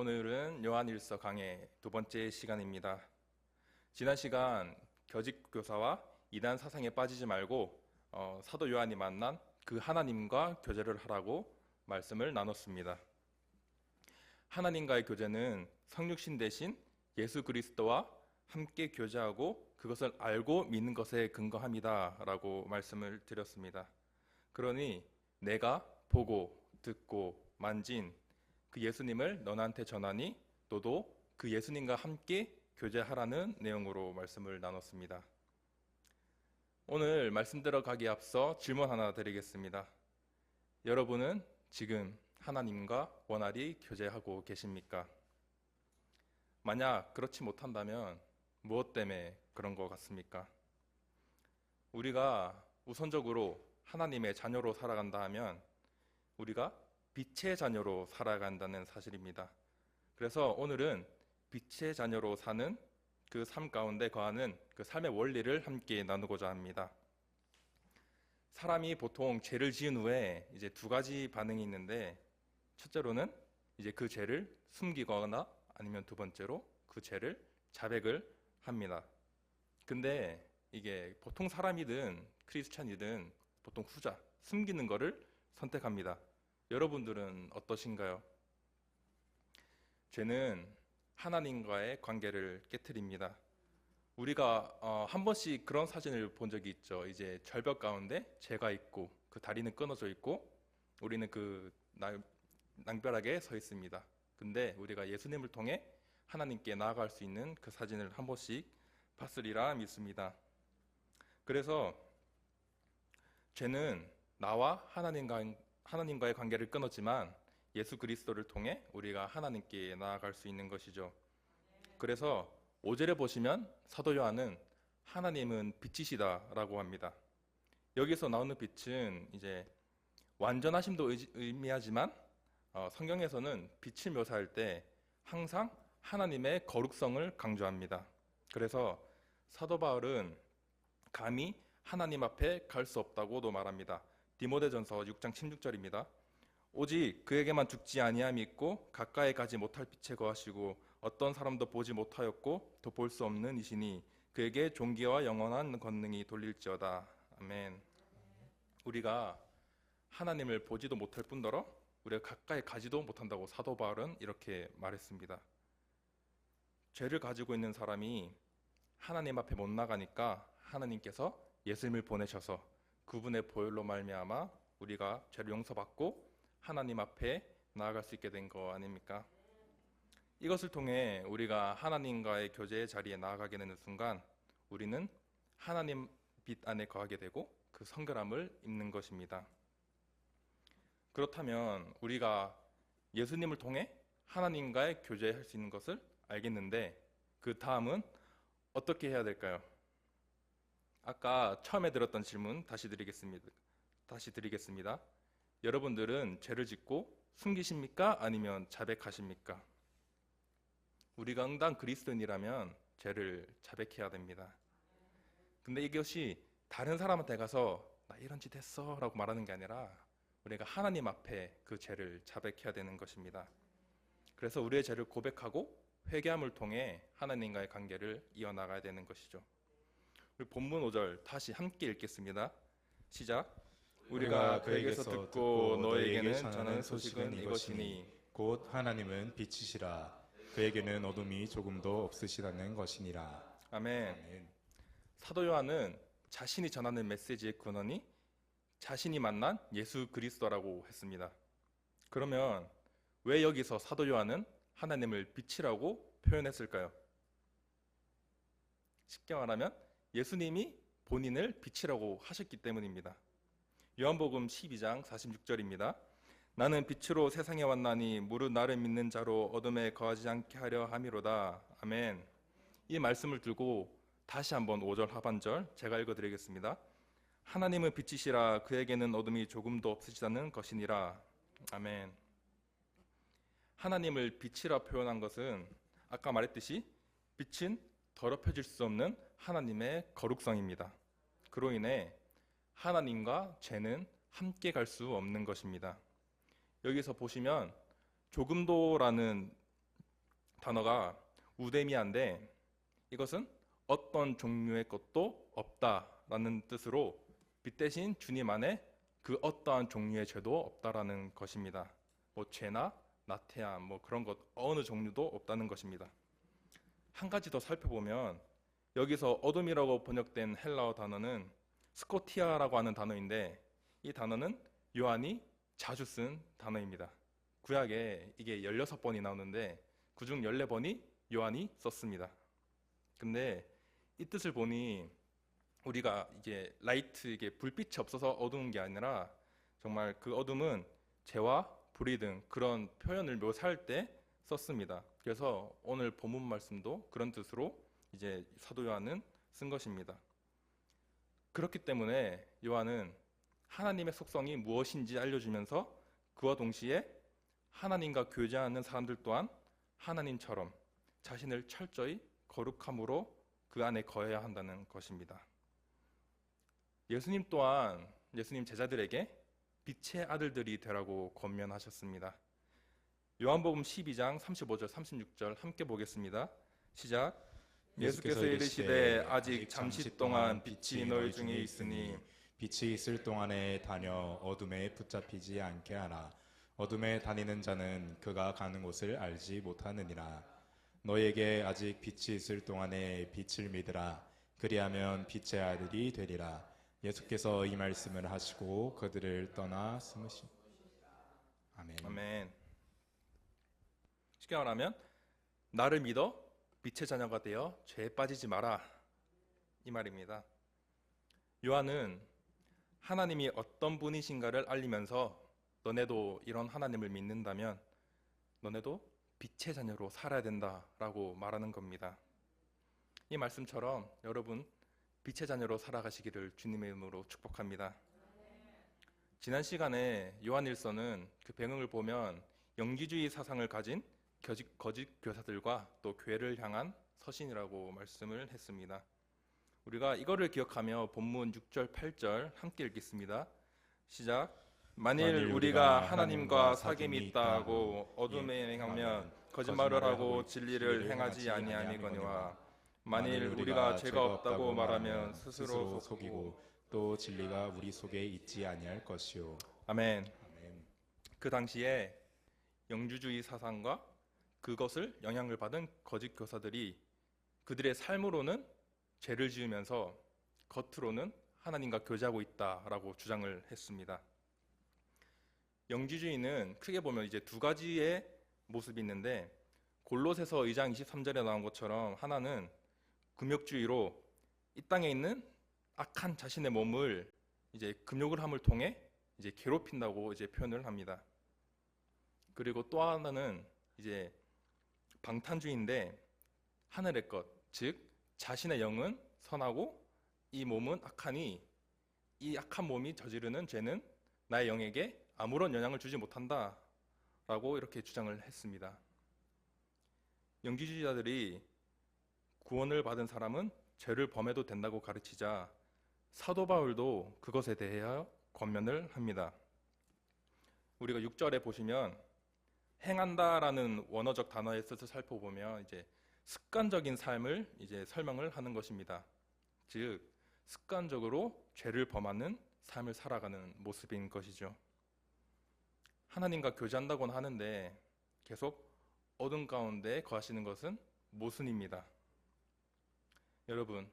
오늘은 요한일서 강의 두 번째 시간입니다. 지난 시간 겨직 교사와 이단 사상에 빠지지 말고 사도 요한이 만난 그 하나님과 교제를 하라고 말씀을 나눴습니다. 하나님과의 교제는 성육신 대신 예수 그리스도와 함께 교제하고 그것을 알고 믿는 것에 근거합니다 라고 말씀을 드렸습니다. 그러니 내가 보고 듣고 만진 그 예수님을 너한테 전하니 너도 그 예수님과 함께 교제하라는 내용으로 말씀을 나눴습니다. 오늘 말씀 들어가기에 앞서 질문 하나 드리겠습니다. 여러분은 지금 하나님과 원활히 교제하고 계십니까? 만약 그렇지 못한다면 무엇 때문에 그런 것 같습니까? 우리가 우선적으로 하나님의 자녀로 살아간다 하면 우리가 빛의 자녀로 살아간다는 사실입니다. 그래서 오늘은 빛의 자녀로 사는 그 삶 가운데 거하는 그 삶의 원리를 함께 나누고자 합니다. 사람이 보통 죄를 지은 후에 이제 두 가지 반응이 있는데, 첫째로는 이제 그 죄를 숨기거나 아니면 두 번째로 그 죄를 자백을 합니다. 근데 이게 보통 사람이든 크리스찬이든 보통 후자, 숨기는 거를 선택합니다. 여러분들은 어떠신가요? 죄는 하나님과의 관계를 깨트립니다. 우리가 한 번씩 그런 사진을 본 적이 있죠. 이제 절벽 가운데 죄가 있고 그 다리는 끊어져 있고 우리는 그 낭별하게 서 있습니다. 근데 우리가 예수님을 통해 하나님께 나아갈 수 있는 그 사진을 한 번씩 봤으리라 믿습니다. 그래서 죄는 나와 하나님과의 관계를 끊었지만 예수 그리스도를 통해 우리가 하나님께 나아갈 수 있는 것이죠. 그래서 5절에 보시면 사도 요한은 하나님은 빛이시다라고 합니다. 여기서 나오는 빛은 이제 완전하심도 의미하지만 성경에서는 빛을 묘사할 때 항상 하나님의 거룩성을 강조합니다. 그래서 사도 바울은 감히 하나님 앞에 갈 수 없다고도 말합니다. 디모데전서 6장 16절입니다. 오직 그에게만 죽지 아니함이 있고 가까이 가지 못할 빛에 거하시고 어떤 사람도 보지 못하였고 또 볼 수 없는 이시니 그에게 존귀와 영원한 권능이 돌릴지어다. 아멘. 우리가 하나님을 보지도 못할 뿐더러 우리가 가까이 가지도 못한다고 사도 바울은 이렇게 말했습니다. 죄를 가지고 있는 사람이 하나님 앞에 못 나가니까 하나님께서 예수님을 보내셔서 그분의 보혈로 말미암아 우리가 죄를 용서받고 하나님 앞에 나아갈 수 있게 된 거 아닙니까? 이것을 통해 우리가 하나님과의 교제의 자리에 나아가게 되는 순간 우리는 하나님 빛 안에 거하게 되고 그 성결함을 입는 것입니다. 그렇다면 우리가 예수님을 통해 하나님과의 교제할 수 있는 것을 알겠는데 그 다음은 어떻게 해야 될까요? 아까 처음에 들었던 질문 다시 드리겠습니다. 여러분들은 죄를 짓고 숨기십니까? 아니면 자백하십니까? 우리가 응당 그리스도인이라면 죄를 자백해야 됩니다. 근데 이것이 다른 사람한테 가서 나 이런 짓 했어 라고 말하는 게 아니라 우리가 하나님 앞에 그 죄를 자백해야 되는 것입니다. 그래서 우리의 죄를 고백하고 회개함을 통해 하나님과의 관계를 이어나가야 되는 것이죠. 우리 본문 5절 다시 함께 읽겠습니다. 시작. 우리가 그에게서 듣고 너에게는 전하는 소식은 이것이니 곧 하나님은 빛이시라 그에게는 어둠이 조금도 없으시다는 것이니라. 아멘. 아멘. 사도 요한은 자신이 전하는 메시지의 근원이 자신이 만난 예수 그리스도라고 했습니다. 그러면 왜 여기서 사도 요한은 하나님을 빛이라고 표현했을까요? 쉽게 말하면 예수님이 본인을 빛이라고 하셨기 때문입니다. 요한복음 12장 46절입니다. 나는 빛으로 세상에 왔나니 무릇 나를 믿는 자로 어둠에 거하지 않게 하려 함이로다. 아멘. 이 말씀을 들고 다시 한번 5절 하반절 제가 읽어드리겠습니다. 하나님은 빛이시라 그에게는 어둠이 조금도 없으시다는 것이니라. 아멘. 하나님을 빛이라 표현한 것은 아까 말했듯이 빛은 더럽혀질 수 없는 하나님의 거룩성입니다. 그로 인해 하나님과 죄는 함께 갈 수 없는 것입니다. 여기서 보시면 조금도라는 단어가 우데미아인데 이것은 어떤 종류의 것도 없다라는 뜻으로 빛 대신 주님 안에 그 어떠한 종류의 죄도 없다라는 것입니다. 뭐 죄나 나태함 뭐 그런 것 어느 종류도 없다는 것입니다. 한 가지 더 살펴보면 여기서 어둠이라고 번역된 헬라어 단어는 스코티아라고 하는 단어인데 이 단어는 요한이 자주 쓴 단어입니다. 구약에 이게 16번이 나오는데 그중 14번이 요한이 썼습니다. 근데 이 뜻을 보니 우리가 이게 라이트 이게 불빛이 없어서 어두운 게 아니라 정말 그 어둠은 죄와 불의 등 그런 표현을 묘사할 때 썼습니다. 그래서 오늘 본문 말씀도 그런 뜻으로 이제 사도 요한은 쓴 것입니다. 그렇기 때문에 요한은 하나님의 속성이 무엇인지 알려주면서 그와 동시에 하나님과 교제하는 사람들 또한 하나님처럼 자신을 철저히 거룩함으로 그 안에 거해야 한다는 것입니다. 예수님 또한 예수님 제자들에게 빛의 아들들이 되라고 권면하셨습니다. 요한복음 12장 35절 36절 함께 보겠습니다. 시작. 예수께서 이르시되 아직 잠시 동안 빛이 너희 중에 있으니 빛이 있을 동안에 다녀 어둠에 붙잡히지 않게 하라. 어둠에 다니는 자는 그가 가는 곳을 알지 못하느니라. 너에게 아직 빛이 있을 동안에 빛을 믿으라. 그리하면 빛의 아들이 되리라. 예수께서 이 말씀을 하시고 그들을 떠나 숨으신. 아멘. 아멘. 쉽게 말하면 나를 믿어 빛의 자녀가 되어 죄에 빠지지 마라 이 말입니다. 요한은 하나님이 어떤 분이신가를 알리면서 너네도 이런 하나님을 믿는다면 너네도 빛의 자녀로 살아야 된다라고 말하는 겁니다. 이 말씀처럼 여러분 빛의 자녀로 살아가시기를 주님의 이름으로 축복합니다. 지난 시간에 요한일서는 그 배경을 보면 영지주의 사상을 가진 거짓 교사들과 또 교회를 향한 서신이라고 말씀을 했습니다. 우리가 이거를 기억하며 본문 6절 8절 함께 읽겠습니다. 시작. 만일 우리가 하나님과 사귐이 있다 하고 어둠에 행하면 거짓말을 하고 진리를 행하지 아니하니거니와 만일 우리가 죄가 없다고 말하면 스스로 속이고 또 진리가 우리 속에 있지 아니할 것이요. 아멘. 그 당시에 영주주의 사상과 그것을 영향을 받은 거짓 교사들이 그들의 삶으로는 죄를 지으면서 겉으로는 하나님과 교제하고 있다라고 주장을 했습니다. 영지주의는 크게 보면 이제 두 가지의 모습이 있는데 골로새서 2장 23절에 나온 것처럼 하나는 금욕주의로 이 땅에 있는 악한 자신의 몸을 이제 금욕을 함을 통해 이제 괴롭힌다고 이제 표현을 합니다. 그리고 또 하나는 이제 방탄주의인데 하늘의 것, 즉 자신의 영은 선하고 이 몸은 악하니 이 악한 몸이 저지르는 죄는 나의 영에게 아무런 영향을 주지 못한다라고 이렇게 주장을 했습니다. 영지주의자들이 구원을 받은 사람은 죄를 범해도 된다고 가르치자 사도 바울도 그것에 대하여 권면을 합니다. 우리가 6절에 보시면 행한다라는 원어적 단어의 뜻을 살펴보면 이제 습관적인 삶을 이제 설명을 하는 것입니다. 즉 습관적으로 죄를 범하는 삶을 살아가는 모습인 것이죠. 하나님과 교제한다고는 하는데 계속 어둠 가운데 거하시는 것은 모순입니다. 여러분,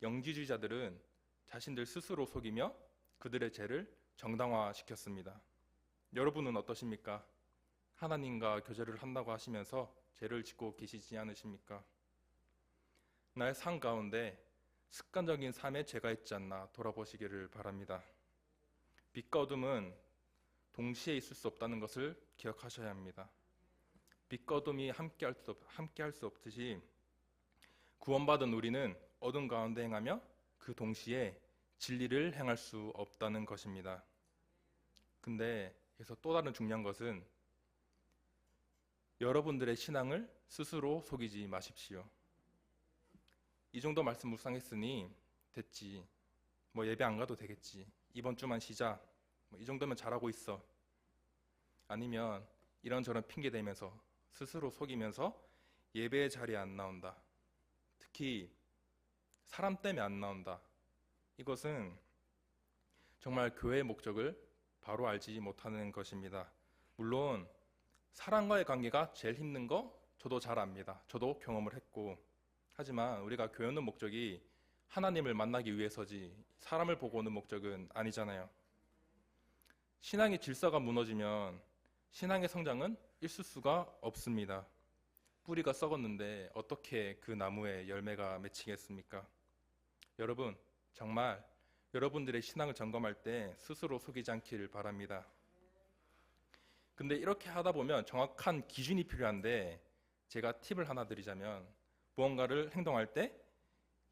영지주의자들은 자신들 스스로 속이며 그들의 죄를 정당화시켰습니다. 여러분은 어떠십니까? 하나님과 교제를 한다고 하시면서 죄를 짓고 계시지 않으십니까? 나의 삶 가운데 습관적인 삶에 죄가 있지 않나 돌아보시기를 바랍니다. 빛과 어둠은 동시에 있을 수 없다는 것을 기억하셔야 합니다. 빛과 어둠이 함께할 수 없듯이 구원받은 우리는 어둠 가운데 행하며 그 동시에 진리를 행할 수 없다는 것입니다. 근데 여기서 또 다른 중요한 것은 여러분들의 신앙을 스스로 속이지 마십시오. 이 정도 말씀 묵상했으니 됐지. 뭐 예배 안 가도 되겠지. 이번 주만 쉬자. 뭐 이 정도면 잘하고 있어. 아니면 이런저런 핑계 대면서 스스로 속이면서 예배의 자리에 안 나온다. 특히 사람 때문에 안 나온다. 이것은 정말 교회의 목적을 바로 알지 못하는 것입니다. 물론 사람과의 관계가 제일 힘든 거 저도 잘 압니다. 저도 경험을 했고, 하지만 우리가 교회 오는 목적이 하나님을 만나기 위해서지 사람을 보고 오는 목적은 아니잖아요. 신앙의 질서가 무너지면 신앙의 성장은 있을 수가 없습니다. 뿌리가 썩었는데 어떻게 그 나무에 열매가 맺히겠습니까? 여러분, 정말 여러분들의 신앙을 점검할 때 스스로 속이지 않기를 바랍니다. 근데 이렇게 하다 보면 정확한 기준이 필요한데, 제가 팁을 하나 드리자면, 무언가를 행동할 때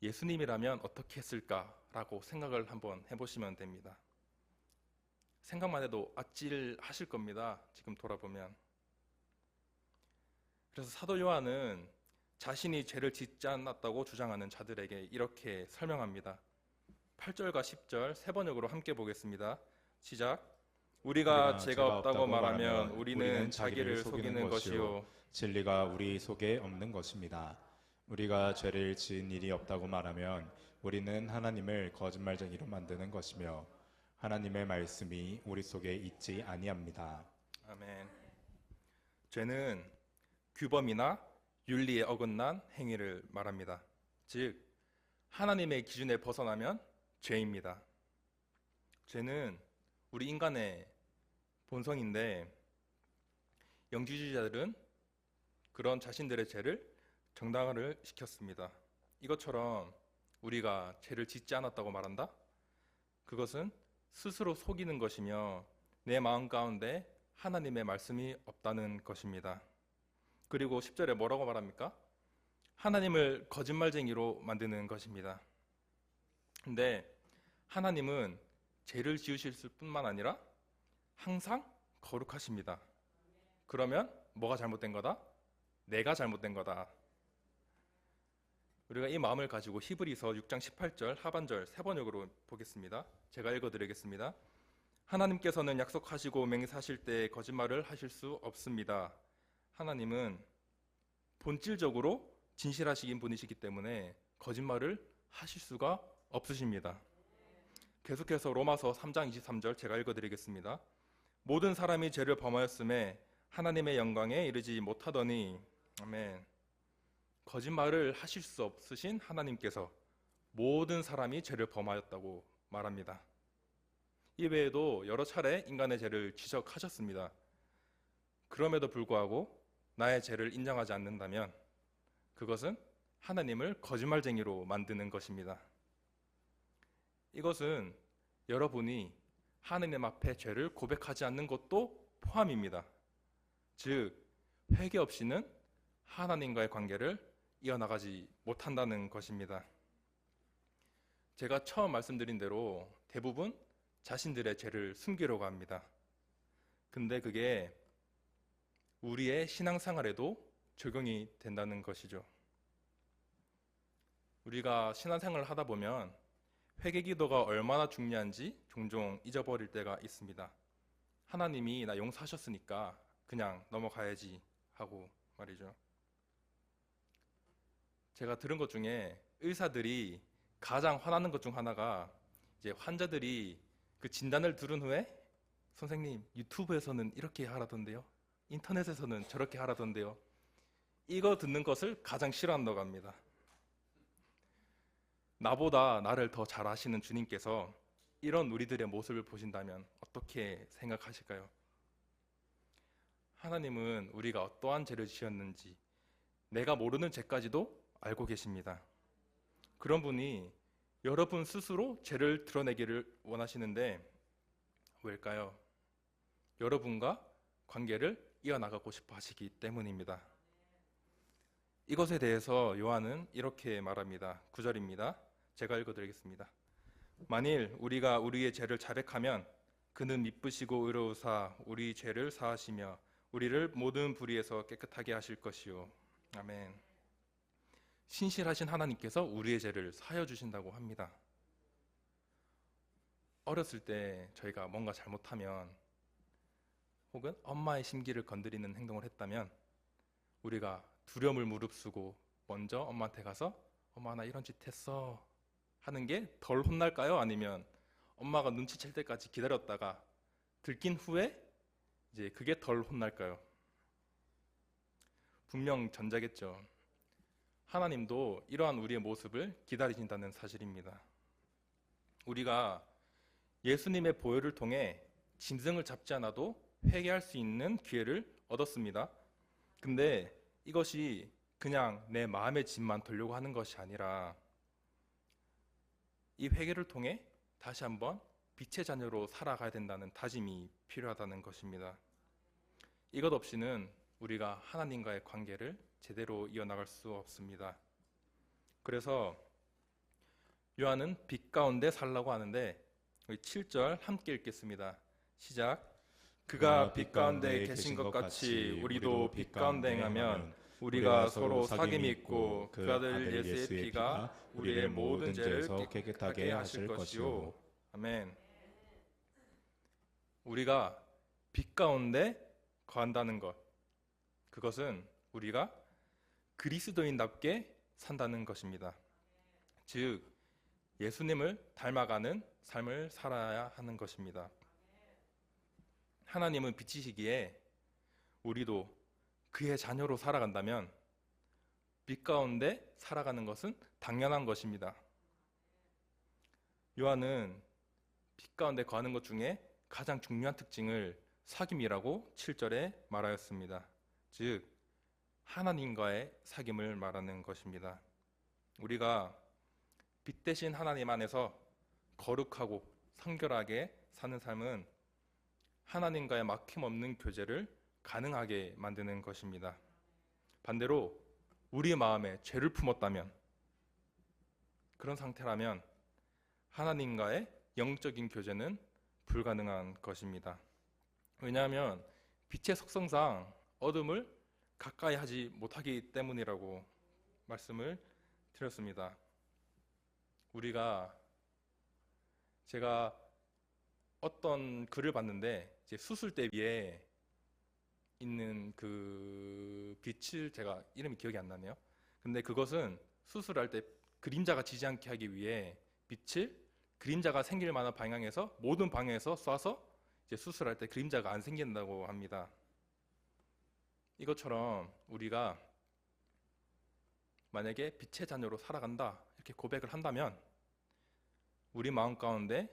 예수님이라면 어떻게 했을까라고 생각을 한번 해보시면 됩니다. 생각만 해도 아찔하실 겁니다. 지금 돌아보면. 그래서 사도 요한은 자신이 죄를 짓지 않았다고 주장하는 자들에게 이렇게 설명합니다. 8절과 10절 세 번역으로 함께 보겠습니다. 시작. 우리가 죄가 없다고 말하면 우리는 자기를 속이는 것이요 진리가 우리 속에 없는 것입니다. 우리가 죄를 지은 일이 없다고 말하면 우리는 하나님을 거짓말쟁이로 만드는 것이며 하나님의 말씀이 우리 속에 있지 아니합니다. 아멘. 죄는 규범이나 윤리에 어긋난 행위를 말합니다. 즉 하나님의 기준에 벗어나면 죄입니다. 죄는 우리 인간의 본성인데, 영지주의자들은 그런 자신들의 죄를 정당화를 시켰습니다. 이것처럼 우리가 죄를 짓지 않았다고 말한다? 그것은 스스로 속이는 것이며 내 마음 가운데 하나님의 말씀이 없다는 것입니다. 그리고 10절에 뭐라고 말합니까? 하나님을 거짓말쟁이로 만드는 것입니다. 근데 하나님은 죄를 지으실 뿐만 아니라 항상 거룩하십니다. 그러면 뭐가 잘못된 거다? 내가 잘못된 거다. 우리가 이 마음을 가지고 히브리서 6장 18절 하반절 세 번역으로 보겠습니다. 제가 읽어드리겠습니다. 하나님께서는 약속하시고 맹세하실 때 거짓말을 하실 수 없습니다. 하나님은 본질적으로 진실하신 분이시기 때문에 거짓말을 하실 수가 없으십니다. 계속해서 로마서 3장 23절 제가 읽어드리겠습니다. 모든 사람이 죄를 범하였음에 하나님의 영광에 이르지 못하더니, 아멘. 거짓말을 하실 수 없으신 하나님께서 모든 사람이 죄를 범하였다고 말합니다. 이외에도 여러 차례 인간의 죄를 지적하셨습니다. 그럼에도 불구하고 나의 죄를 인정하지 않는다면 그것은 하나님을 거짓말쟁이로 만드는 것입니다. 이것은 여러분이 하나님 앞에 죄를 고백하지 않는 것도 포함입니다. 즉, 회개 없이는 하나님과의 관계를 이어나가지 못한다는 것입니다. 제가 처음 말씀드린 대로 대부분 자신들의 죄를 숨기려고 합니다. 근데 그게 우리의 신앙생활에도 적용이 된다는 것이죠. 우리가 신앙생활을 하다 보면 회개기도가 얼마나 중요한지 종종 잊어버릴 때가 있습니다. 하나님이 나 용서하셨으니까 그냥 넘어가야지 하고 말이죠. 제가 들은 것 중에 의사들이 가장 화나는 것 중 하나가, 이제 환자들이 그 진단을 들은 후에 선생님 유튜브에서는 이렇게 하라던데요, 인터넷에서는 저렇게 하라던데요, 이거 듣는 것을 가장 싫어한다고 합니다. 나보다 나를 더 잘 아시는 주님께서 이런 우리들의 모습을 보신다면 어떻게 생각하실까요? 하나님은 우리가 어떠한 죄를 지었는지 내가 모르는 죄까지도 알고 계십니다. 그런 분이 여러분 스스로 죄를 드러내기를 원하시는데 왜일까요? 여러분과 관계를 이어나가고 싶어 하시기 때문입니다. 이것에 대해서 요한은 이렇게 말합니다. 9절입니다. 제가 읽어드리겠습니다. 만일 우리가 우리의 죄를 자백하면 그는 미쁘시고 의로우사 우리 죄를 사하시며 우리를 모든 불의에서 깨끗하게 하실 것이요. 아멘. 신실하신 하나님께서 우리의 죄를 사하여 주신다고 합니다. 어렸을 때 저희가 뭔가 잘못하면 혹은 엄마의 심기를 건드리는 행동을 했다면 우리가 두려움을 무릅쓰고 먼저 엄마한테 가서 엄마 나 이런 짓 했어 하는 게 덜 혼날까요? 아니면 엄마가 눈치챌 때까지 기다렸다가 들킨 후에 이제 그게 덜 혼날까요? 분명 전자겠죠. 하나님도 이러한 우리의 모습을 기다리신다는 사실입니다. 우리가 예수님의 보혈을 통해 짐승을 잡지 않아도 회개할 수 있는 기회를 얻었습니다. 근데 이것이 그냥 내 마음의 짐만 덜려고 하는 것이 아니라 이 회개를 통해 다시 한번 빛의 자녀로 살아가야 된다는 다짐이 필요하다는 것입니다. 이것 없이는 우리가 하나님과의 관계를 제대로 이어나갈 수 없습니다. 그래서 요한은 빛 가운데 살라고 하는데 7절 함께 읽겠습니다. 시작. 그가 빛 가운데 계신 것 같이 우리도 빛 가운데 행하면 우리가 서로 사귐이 있고 그 아들 예수의 피가 우리의 모든 죄를 깨끗하게 하실 것이요. 아멘. 우리가 빛 가운데 거한다는 것, 그것은 우리가 그리스도인답게 산다는 것입니다. 즉 예수님을 닮아가는 삶을 살아야 하는 것입니다. 하나님은 빛이시기에 우리도 그의 자녀로 살아간다면 빛 가운데 살아가는 것은 당연한 것입니다. 요한은 빛 가운데 거하는 것 중에 가장 중요한 특징을 사귐이라고 7절에 말하였습니다. 즉 하나님과의 사귐을 말하는 것입니다. 우리가 빛 대신 하나님 안에서 거룩하고 성결하게 사는 삶은 하나님과의 막힘없는 교제를 가능하게 만드는 것입니다. 반대로 우리 마음에 죄를 품었다면, 그런 상태라면 하나님과의 영적인 교제는 불가능한 것입니다. 왜냐하면 빛의 속성상 어둠을 가까이 하지 못하기 때문이라고 말씀을 드렸습니다. 제가 어떤 글을 봤는데 이제 수술대 위에 있는 그 빛을, 제가 이름이 기억이 안 나네요. 근데 그것은 수술할 때 그림자가 지지 않게 하기 위해 빛을 그림자가 생길 만한 방향에서 모든 방향에서 쏴서 이제 수술할 때 그림자가 안 생긴다고 합니다. 이것처럼 우리가 만약에 빛의 자녀로 살아간다 이렇게 고백을 한다면 우리 마음 가운데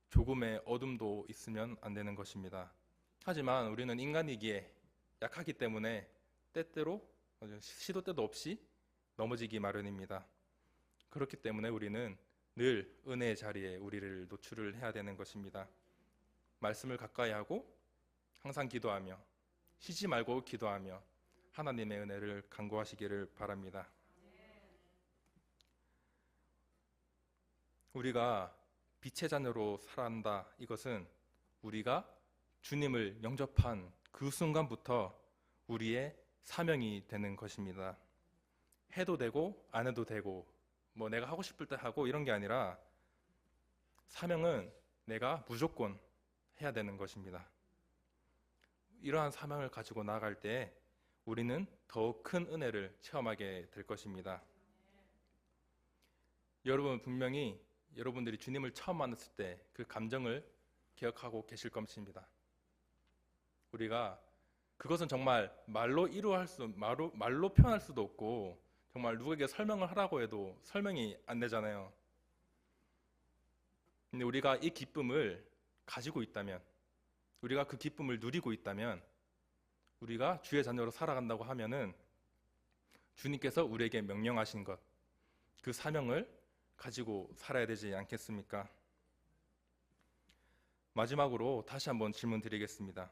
조금의 어둠도 있으면 안 되는 것입니다. 하지만 우리는 인간이기에 약하기 때문에 때때로 시도 때도 없이 넘어지기 마련입니다. 그렇기 때문에 우리는 늘 은혜의 자리에 우리를 노출을 해야 되는 것입니다. 말씀을 가까이 하고 항상 기도하며 쉬지 말고 기도하며 하나님의 은혜를 간구하시기를 바랍니다. 우리가 빛의 자녀로 살아간다, 이것은 우리가 주님을 영접한 그 순간부터 우리의 사명이 되는 것입니다. 해도 되고 안 해도 되고 뭐 내가 하고 싶을 때 하고 이런 게 아니라 사명은 내가 무조건 해야 되는 것입니다. 이러한 사명을 가지고 나아갈 때 우리는 더욱 큰 은혜를 체험하게 될 것입니다. 여러분 분명히 여러분들이 주님을 처음 만났을 때 그 감정을 기억하고 계실 것입니다. 우리가 그것은 정말 말로 표현할 수도 없고 정말 누구에게 설명을 하라고 해도 설명이 안 되잖아요. 근데 우리가 이 기쁨을 가지고 있다면, 우리가 그 기쁨을 누리고 있다면, 우리가 주의 자녀로 살아간다고 하면은 주님께서 우리에게 명령하신 것, 그 사명을 가지고 살아야 되지 않겠습니까? 마지막으로 다시 한번 질문 드리겠습니다.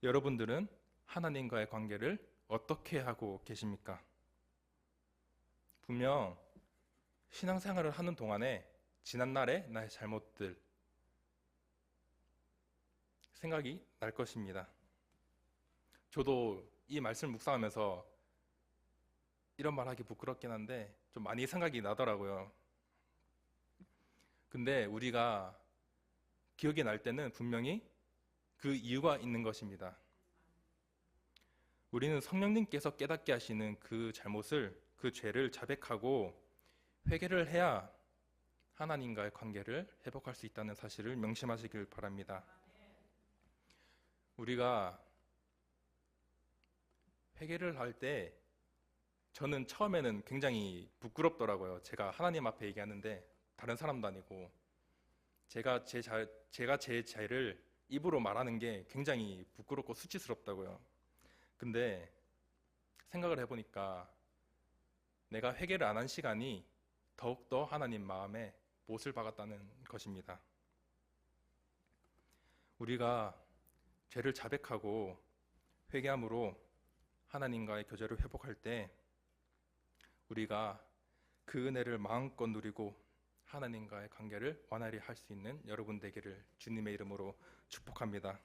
여러분들은 하나님과의 관계를 어떻게 하고 계십니까? 분명 신앙생활을 하는 동안에 지난날의 나의 잘못들 생각이 날 것입니다. 저도 이 말씀을 묵상하면서 이런 말 하기 부끄럽긴 한데 좀 많이 생각이 나더라고요. 근데 우리가 기억이 날 때는 분명히 그 이유가 있는 것입니다. 우리는 성령님께서 깨닫게 하시는 그 잘못을, 그 죄를 자백하고 회개를 해야 하나님과의 관계를 회복할 수 있다는 사실을 명심하시길 바랍니다. 우리가 회개를 할 때 저는 처음에는 굉장히 부끄럽더라고요. 제가 하나님 앞에 얘기하는데 다른 사람도 아니고 제가 제 죄를 입으로 말하는 게 굉장히 부끄럽고 수치스럽다고요. 근데 생각을 해보니까 내가 회개를 안 한 시간이 더욱더 하나님 마음에 못을 박았다는 것입니다. 우리가 죄를 자백하고 회개함으로 하나님과의 교제를 회복할 때 우리가 그 은혜를 마음껏 누리고 하나님과의 관계를 원활히 할 수 있는 여러분 되기를 주님의 이름으로 축복합니다.